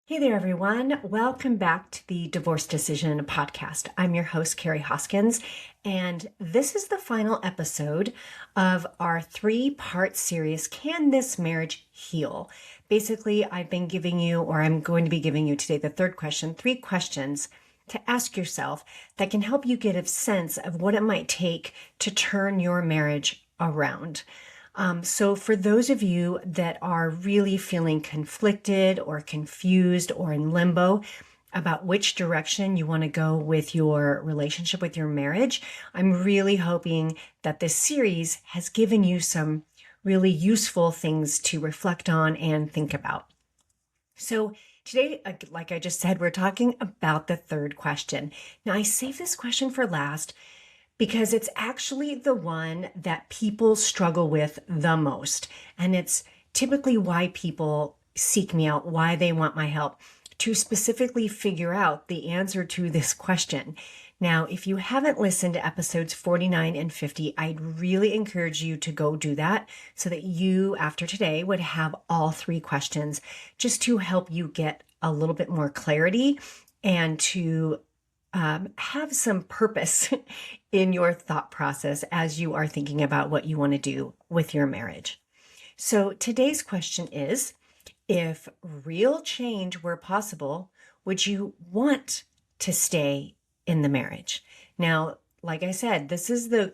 Hey there, everyone. Welcome back to the Divorce Decision podcast. I'm your host, Kari Hoskins, and this is the final episode of our three-part series, Can This Marriage Heal? Basically, I've been giving you, or I'm going to be giving you today, the third question, three questions to ask yourself that can help you get a sense of what it might take to turn your marriage around. So for those of you that are really feeling conflicted or confused or in limbo about which direction you want to go with your relationship, with your marriage, I'm really hoping that this series has given you some really useful things to reflect on and think about. So today, like I just said, we're talking about the third question. Now, I saved this question for last because it's actually the one that people struggle with the most. And it's typically why people seek me out, why they want my help, to specifically figure out the answer to this question. Now, if you haven't listened to episodes 49 and 50, I'd really encourage you to go do that so that you, after today, would have all three questions just to help you get a little bit more clarity and to have some purpose in your thought process as you are thinking about what you want to do with your marriage. So today's question is, if real change were possible, would you want to stay in the marriage? Now, like I said, this is the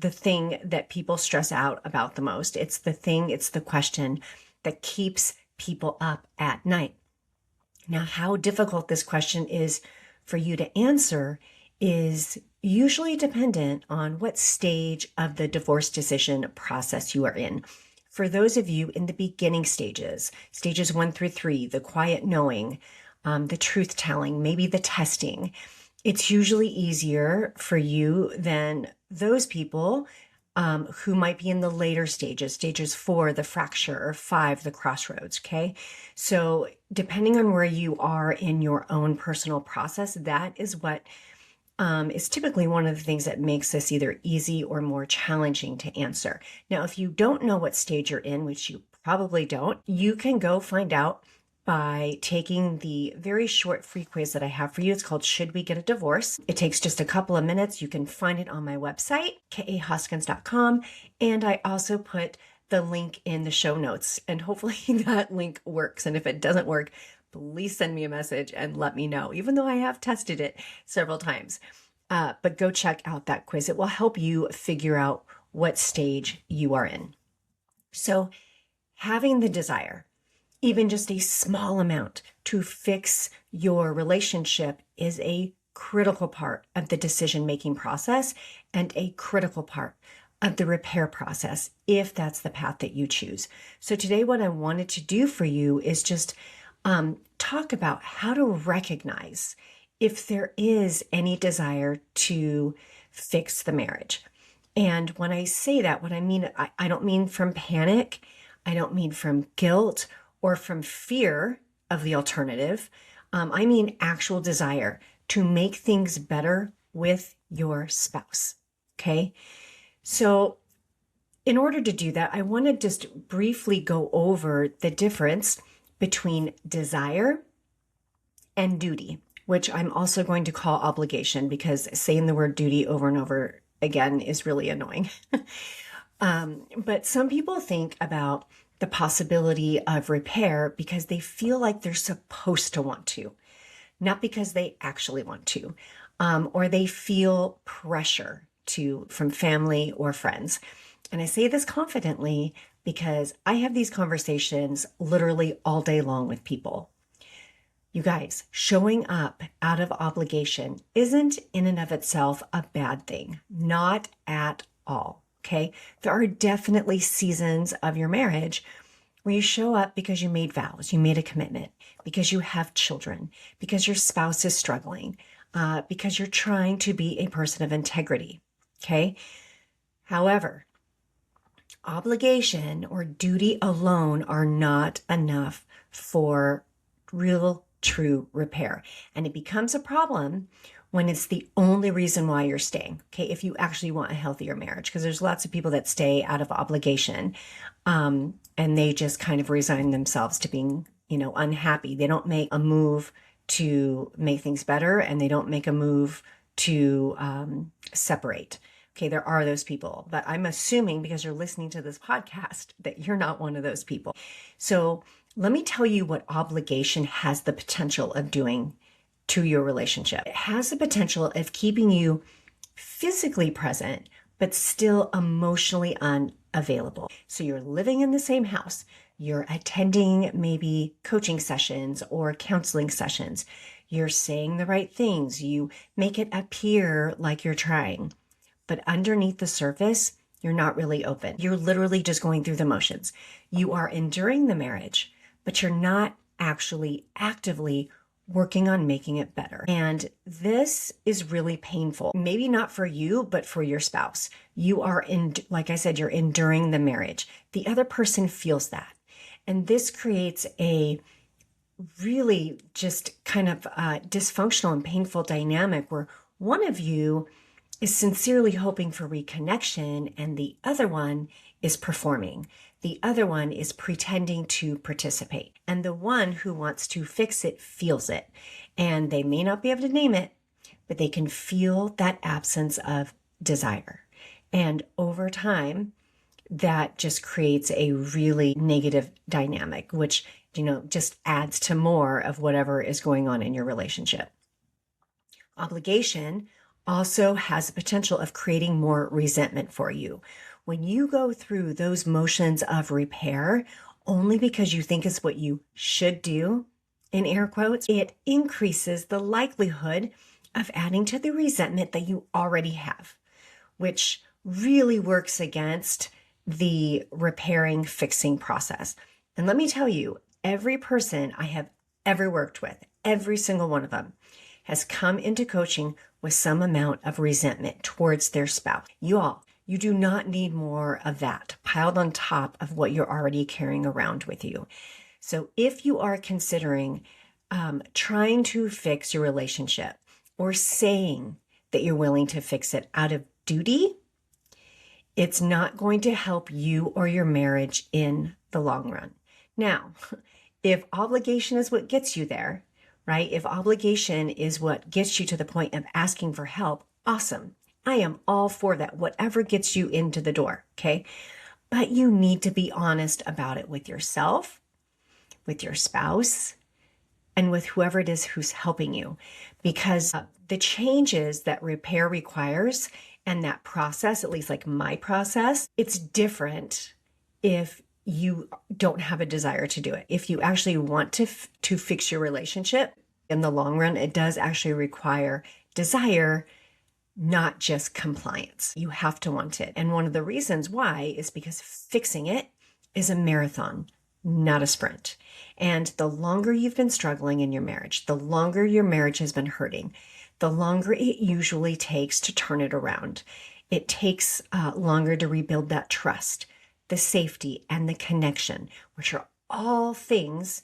thing that people stress out about the most. It's the question that keeps people up at night. Now, how difficult this question is for you to answer is usually dependent on what stage of the divorce decision process you are in. For those of you in the beginning stages 1 through 3, the quiet knowing, the truth telling, maybe the testing, it's usually easier for you than those people who might be in the later stages 4, the fracture, or 5, the crossroads, okay? So depending on where you are in your own personal process, that is what is typically one of the things that makes this either easy or more challenging to answer. Now, if you don't know what stage you're in, which you probably don't, you can go find out by taking the very short free quiz that I have for you. It's called Should We Get a Divorce? It takes just a couple of minutes. You can find it on my website, kahoskins.com. And I also put the link in the show notes, and hopefully that link works. And if it doesn't work, please send me a message and let me know, even though I have tested it several times. But go check out that quiz. It will help you figure out what stage you are in. So having the desire, even just a small amount, to fix your relationship is a critical part of the decision-making process and a critical part of the repair process, if that's the path that you choose. So today, what I wanted to do for you is just talk about how to recognize if there is any desire to fix the marriage. And when I say that, what I mean, I don't mean from panic, I don't mean from guilt or from fear of the alternative. I mean actual desire to make things better with your spouse. Okay. So in order to do that, I want to just briefly go over the difference between desire and duty, which I'm also going to call obligation, because saying the word duty over and over again is really annoying. But some people think about the possibility of repair because they feel like they're supposed to want to, not because they actually want to, or they feel pressure from family or friends. And I say this confidently because I have these conversations literally all day long with people. You guys, showing up out of obligation isn't in and of itself a bad thing, not at all. Okay. There are definitely seasons of your marriage where you show up because you made vows, you made a commitment, because you have children, because your spouse is struggling, because you're trying to be a person of integrity. Okay. However, obligation or duty alone are not enough for real, true repair. And it becomes a problem when it's the only reason why you're staying. Okay. If you actually want a healthier marriage, because there's lots of people that stay out of obligation, and they just kind of resign themselves to being unhappy. They don't make a move to make things better, and they don't make a move to separate. Okay, there are those people, but I'm assuming because you're listening to this podcast that you're not one of those people. So let me tell you what obligation has the potential of doing to your relationship. It has the potential of keeping you physically present, but still emotionally unavailable. So you're living in the same house. You're attending maybe coaching sessions or counseling sessions. You're saying the right things. You make it appear like you're trying. But underneath the surface, you're not really open. You're literally just going through the motions. You are enduring the marriage, but you're not actually actively working on making it better. And this is really painful. Maybe not for you, but for your spouse. You are like I said, you're enduring the marriage. The other person feels that. And this creates a really just kind of dysfunctional and painful dynamic where one of you is sincerely hoping for reconnection and the other one is performing. The other one is pretending to participate. And the one who wants to fix it feels it. And they may not be able to name it, but they can feel that absence of desire. And over time, that just creates a really negative dynamic, which, just adds to more of whatever is going on in your relationship. Obligation also has the potential of creating more resentment for you. When you go through those motions of repair only because you think it's what you should do, in air quotes, it increases the likelihood of adding to the resentment that you already have, which really works against the repairing, fixing process. And let me tell you, every person I have ever worked with, every single one of them, has come into coaching with some amount of resentment towards their spouse. You do not need more of that piled on top of what you're already carrying around with you. So if you are considering trying to fix your relationship or saying that you're willing to fix it out of duty, it's not going to help you or your marriage in the long run. Now, if obligation is what gets you there, right? If obligation is what gets you to the point of asking for help, awesome. I am all for that, whatever gets you into the door, okay? But you need to be honest about it with yourself, with your spouse, and with whoever it is who's helping you. Because the changes that repair requires and that process, at least like my process, it's different if you don't have a desire to do it. If you actually want to fix your relationship in the long run, it does actually require desire, not just compliance. You have to want it. And one of the reasons why is because fixing it is a marathon, not a sprint. And the longer you've been struggling in your marriage, the longer your marriage has been hurting, the longer it usually takes to turn it around. It takes longer to rebuild that trust, the safety, and the connection, which are all things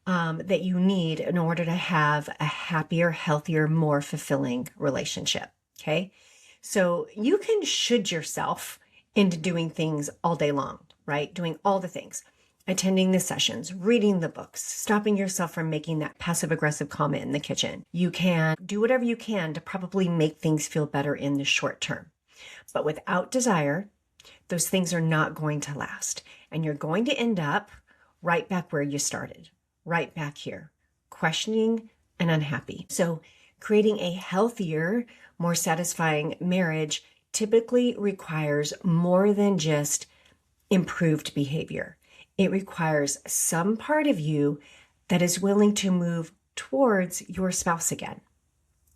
that you need in order to have a happier, healthier, more fulfilling relationship. Okay. So you can should yourself into doing things all day long, right? Doing all the things, attending the sessions, reading the books, stopping yourself from making that passive aggressive comment in the kitchen. You can do whatever you can to probably make things feel better in the short term. But without desire, those things are not going to last. And you're going to end up right back where you started, right back here, questioning and unhappy. So creating a healthier, more satisfying marriage typically requires more than just improved behavior. It requires some part of you that is willing to move towards your spouse again.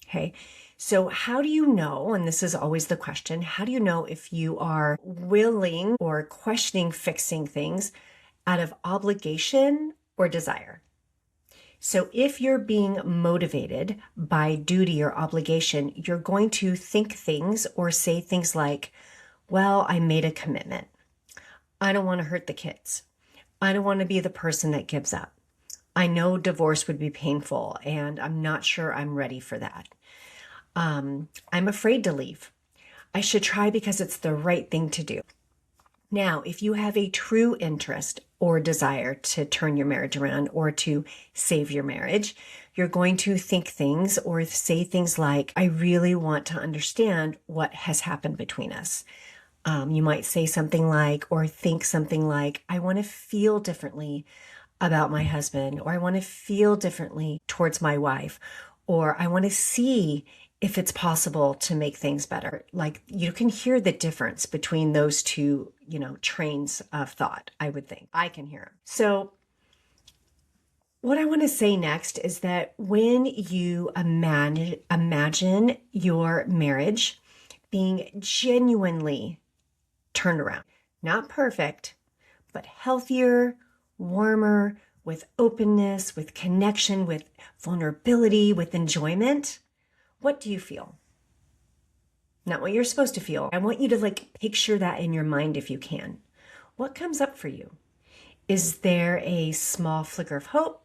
Okay. So how do you know, and this is always the question, how do you know if you are willing or questioning fixing things out of obligation or desire? So if you're being motivated by duty or obligation, you're going to think things or say things like, well, I made a commitment. I don't want to hurt the kids. I don't want to be the person that gives up. I know divorce would be painful and I'm not sure I'm ready for that. I'm afraid to leave. I should try because it's the right thing to do. Now, if you have a true interest or desire to turn your marriage around or to save your marriage, you're going to think things or say things like, I really want to understand what has happened between us. You might say something like, or think something like, I want to feel differently about my husband, or I want to feel differently towards my wife, or I want to see if it's possible to make things better. Like, you can hear the difference between those two, trains of thought, I would think. I can hear them. So what I want to say next is that when you imagine your marriage being genuinely turned around, not perfect, but healthier, warmer, with openness, with connection, with vulnerability, with enjoyment, what do you feel? Not what you're supposed to feel. I want you to picture that in your mind if you can. What comes up for you? Is there a small flicker of hope?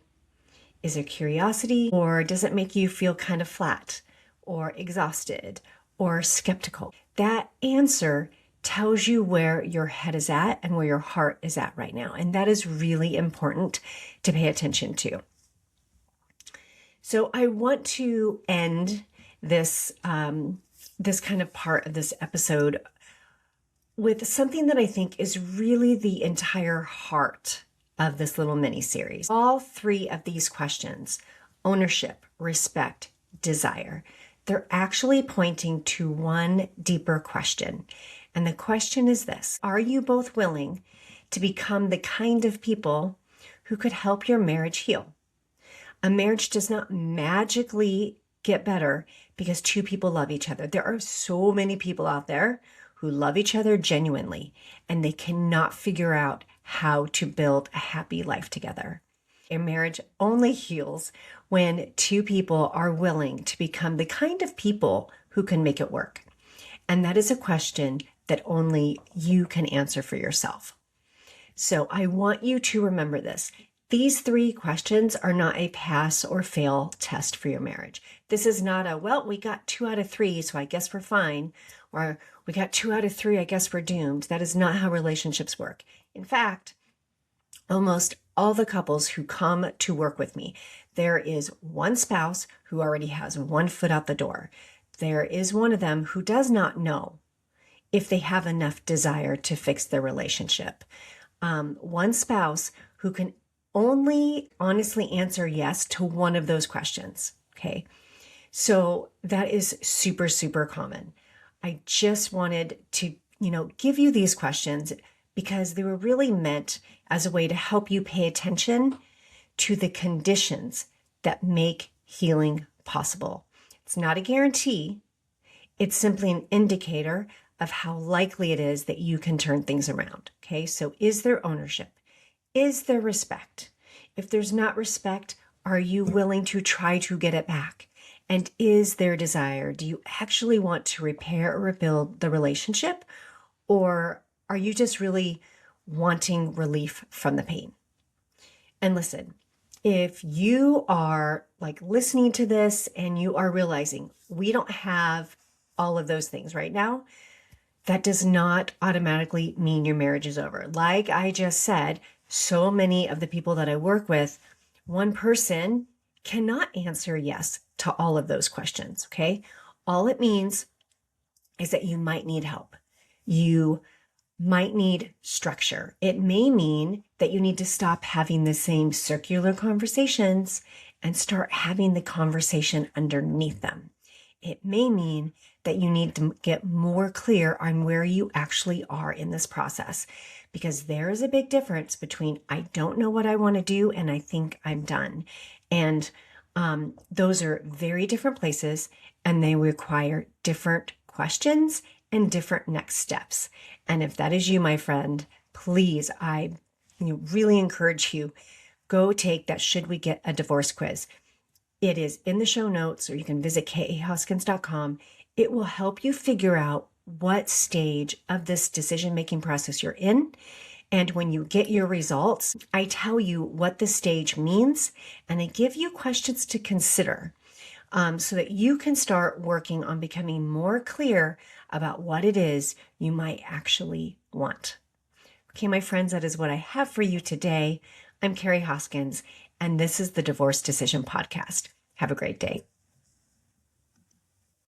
Is there curiosity? Or does it make you feel kind of flat or exhausted or skeptical? That answer tells you where your head is at and where your heart is at right now. And that is really important to pay attention to. So I want to end this kind of part of this episode with something that I think is really the entire heart of this little mini series. All three of these questions, ownership, respect, desire, they're actually pointing to one deeper question. And the question is this: are you both willing to become the kind of people who could help your marriage heal? A marriage does not magically get better because two people love each other. There are so many people out there who love each other genuinely, and they cannot figure out how to build a happy life together. A marriage only heals when two people are willing to become the kind of people who can make it work. And that is a question that only you can answer for yourself. So I want you to remember this. These three questions are not a pass or fail test for your marriage. This is not a, well, we got 2 out of 3, so I guess we're fine. Or we got 2 out of 3, I guess we're doomed. That is not how relationships work. In fact, almost all the couples who come to work with me, there is one spouse who already has one foot out the door. There is one of them who does not know if they have enough desire to fix their relationship. One spouse who can only honestly answer yes to one of those questions. Okay. So that is super, super common. I just wanted to, give you these questions because they were really meant as a way to help you pay attention to the conditions that make healing possible. It's not a guarantee. It's simply an indicator of how likely it is that you can turn things around. Okay. So is there ownership? Is there respect? If there's not respect, are you willing to try to get it back? And is there desire? Do you actually want to repair or rebuild the relationship? Or are you just really wanting relief from the pain? And listen, if you are listening to this and you are realizing we don't have all of those things right now, that does not automatically mean your marriage is over. Like I just said, so many of the people that I work with, one person cannot answer yes to all of those questions, okay? All it means is that you might need help. You might need structure. It may mean that you need to stop having the same circular conversations and start having the conversation underneath them. It may mean that you need to get more clear on where you actually are in this process, because there is a big difference between I don't know what I want to do and I think I'm done. And those are very different places, and they require different questions and different next steps. And if that is you, my friend, please, I really encourage you, go take that Should We Get a Divorce quiz. It is in the show notes, or you can visit kahoskins.com. It will help you figure out what stage of this decision-making process you're in. And when you get your results, I tell you what the stage means, and I give you questions to consider so that you can start working on becoming more clear about what it is you might actually want. Okay, my friends, that is what I have for you today. I'm Kari Hoskins, and this is the Divorce Decision Podcast. Have a great day.